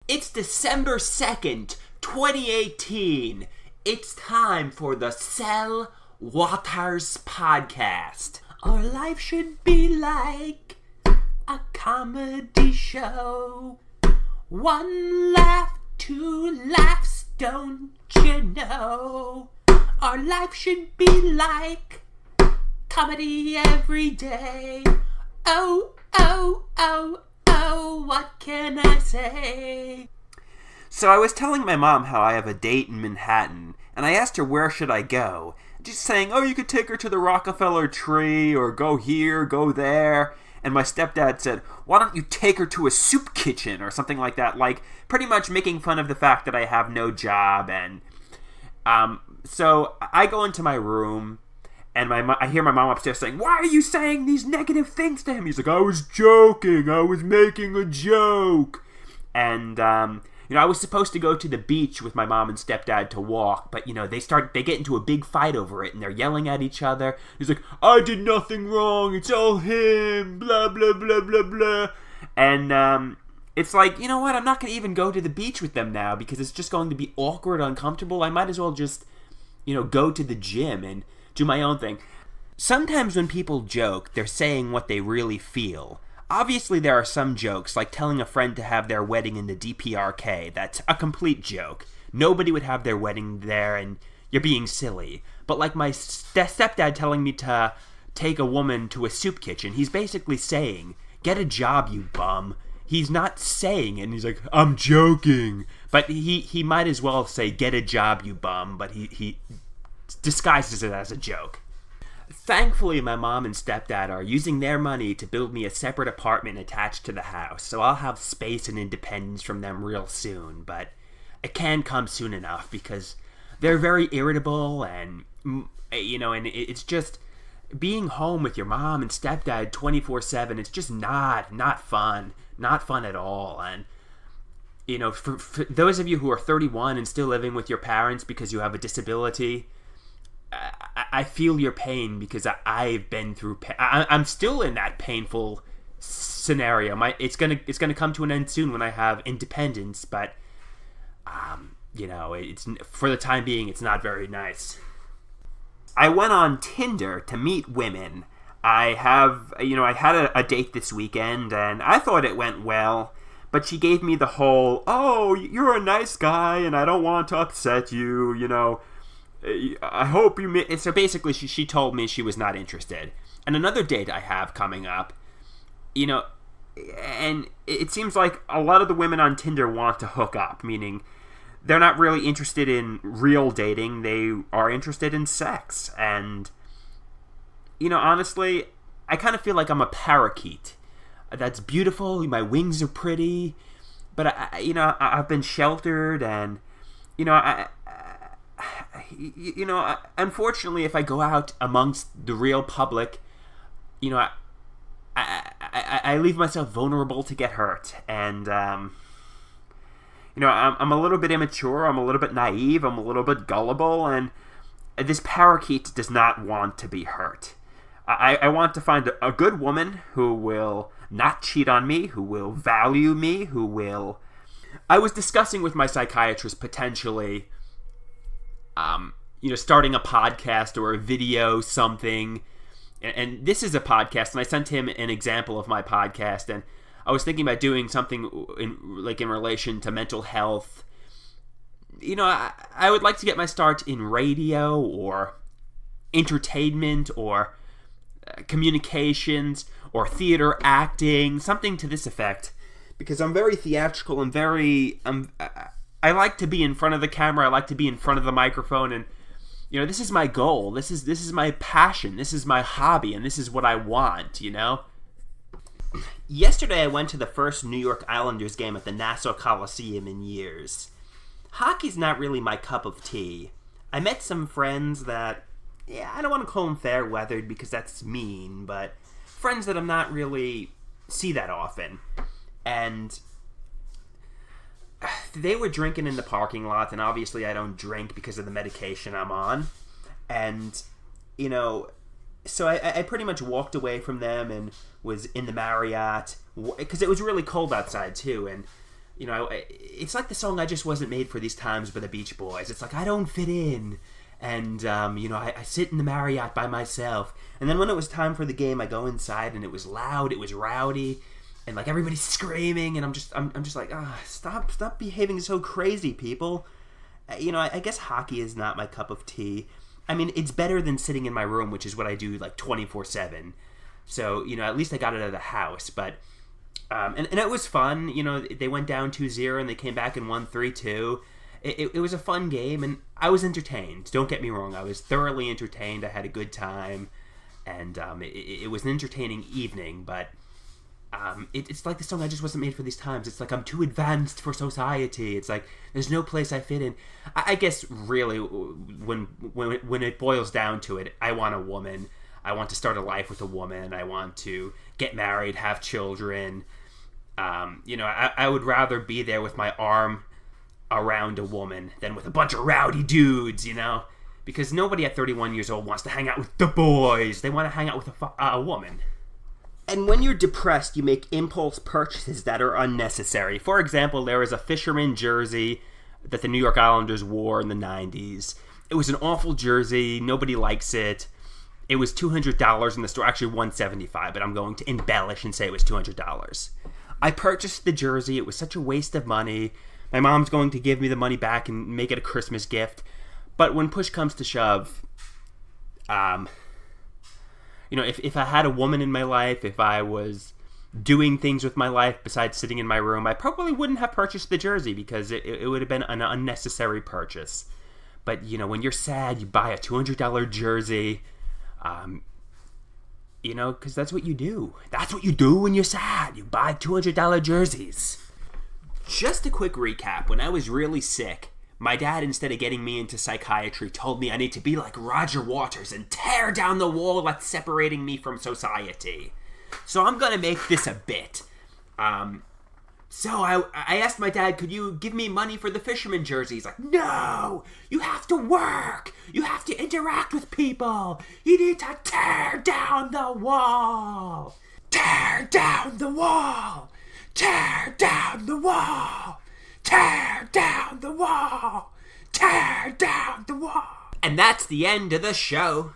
It's December 2nd, 2018. It's time for the Cell Waters podcast. Our life should be like a comedy show. One laugh, two laughs, don't you know? Our life should be like comedy every day. Oh, oh, oh, oh, what can I say? So I was telling my mom how I have a date in Manhattan, and I asked her where should I go. Just saying, oh, you could take her to the Rockefeller Tree, or go here, go there. And my stepdad said, why don't you take her to a soup kitchen, or something like that, like pretty much making fun of the fact that I have no job. And so I go into my room, and I hear my mom upstairs saying, why are you saying these negative things to him? He's like, I was joking. I was making a joke. And, I was supposed to go to the beach with my mom and stepdad to walk, but, they get into a big fight over it, and they're yelling at each other. He's like, I did nothing wrong. It's all him. Blah, blah, blah, blah, blah. And, it's like, you know what? I'm not going to even go to the beach with them now because it's just going to be awkward, uncomfortable. I might as well just, go to the gym and do my own thing. Sometimes when people joke, they're saying what they really feel. Obviously, there are some jokes, like telling a friend to have their wedding in the DPRK. That's a complete joke. Nobody would have their wedding there, and you're being silly. But like my stepdad telling me to take a woman to a soup kitchen, he's basically saying, get a job, you bum. He's not saying it, and he's like, I'm joking. But he might as well say, get a job, you bum, but he disguises it as a joke. Thankfully, my mom and stepdad are using their money to build me a separate apartment attached to the house, so I'll have space and independence from them real soon, but it can't come soon enough because they're very irritable and, and it's just being home with your mom and stepdad 24/7, it's just not fun. Not fun at all. And, for those of you who are 31 and still living with your parents because you have a disability, I feel your pain because I've been through. I'm still in that painful scenario. It's gonna come to an end soon when I have independence. But it's for the time being, it's not very nice. I went on Tinder to meet women. I had a date this weekend, and I thought it went well. But she gave me the whole, oh, you're a nice guy, and I don't want to upset you. I hope you... So basically, she told me she was not interested. And another date I have coming up, and it seems like a lot of the women on Tinder want to hook up, meaning they're not really interested in real dating. They are interested in sex. And, honestly, I kind of feel like I'm a parakeet. That's beautiful. My wings are pretty. But, I've been sheltered and, unfortunately, if I go out amongst the real public, I leave myself vulnerable to get hurt. And, I'm a little bit immature, I'm a little bit naive, I'm a little bit gullible, and this parakeet does not want to be hurt. I want to find a good woman who will not cheat on me, who will value me, who will... I was discussing with my psychiatrist potentially... starting a podcast or a video, something. And this is a podcast, and I sent him an example of my podcast, and I was thinking about doing something in relation to mental health. I would like to get my start in radio or entertainment or communications or theater acting, something to this effect, because I'm very theatrical and I like to be in front of the camera. I like to be in front of the microphone, and this is my goal. This is my passion. This is my hobby, and this is what I want. Yesterday, I went to the first New York Islanders game at the Nassau Coliseum in years. Hockey's not really my cup of tea. I met some friends that, I don't want to call them fair-weathered because that's mean, but friends that I'm not really see that often, and they were drinking in the parking lot, and obviously I don't drink because of the medication I'm on. And, so I pretty much walked away from them and was in the Marriott, because it was really cold outside too. And, It's like the song "I Just Wasn't Made for These Times" by the Beach Boys. It's like, I don't fit in. And, I sit in the Marriott by myself. And then when it was time for the game, I go inside and it was loud, it was rowdy, and like everybody's screaming, and I'm just like, stop behaving so crazy, people. I guess hockey is not my cup of tea. I mean, it's better than sitting in my room, which is what I do like 24/7. So, at least I got it out of the house. But, and it was fun. They went down 2-0 and they came back and won 3-2. It was a fun game, and I was entertained. Don't get me wrong. I was thoroughly entertained. I had a good time, and it was an entertaining evening, but it's like the song "I Just Wasn't Made for These Times." It's like I'm too advanced for society. It's like there's no place I fit in. I guess, really, when it boils down to it, I want a woman. I want to start a life with a woman. I want to get married, have children. I would rather be there with my arm around a woman than with a bunch of rowdy dudes, because nobody at 31 years old wants to hang out with the boys. They want to hang out with a woman. And when you're depressed, you make impulse purchases that are unnecessary. For example, there was a fisherman jersey that the New York Islanders wore in the 90s. It was an awful jersey. Nobody likes it. It was $200 in the store. Actually, $175, but I'm going to embellish and say it was $200. I purchased the jersey. It was such a waste of money. My mom's going to give me the money back and make it a Christmas gift. But when push comes to shove, if I had a woman in my life, if I was doing things with my life besides sitting in my room, I probably wouldn't have purchased the jersey because it would have been an unnecessary purchase. But, when you're sad, you buy a $200 jersey, because that's what you do. That's what you do when you're sad. You buy $200 jerseys. Just a quick recap. When I was really sick, my dad, instead of getting me into psychiatry, told me I need to be like Roger Waters and tear down the wall that's separating me from society. So I'm going to make this a bit. So I asked my dad, could you give me money for the fisherman jersey? He's like, no, you have to work. You have to interact with people. You need to tear down the wall. Tear down the wall. Tear down the wall. Tear down the wall. Tear down the wall. And that's the end of the show.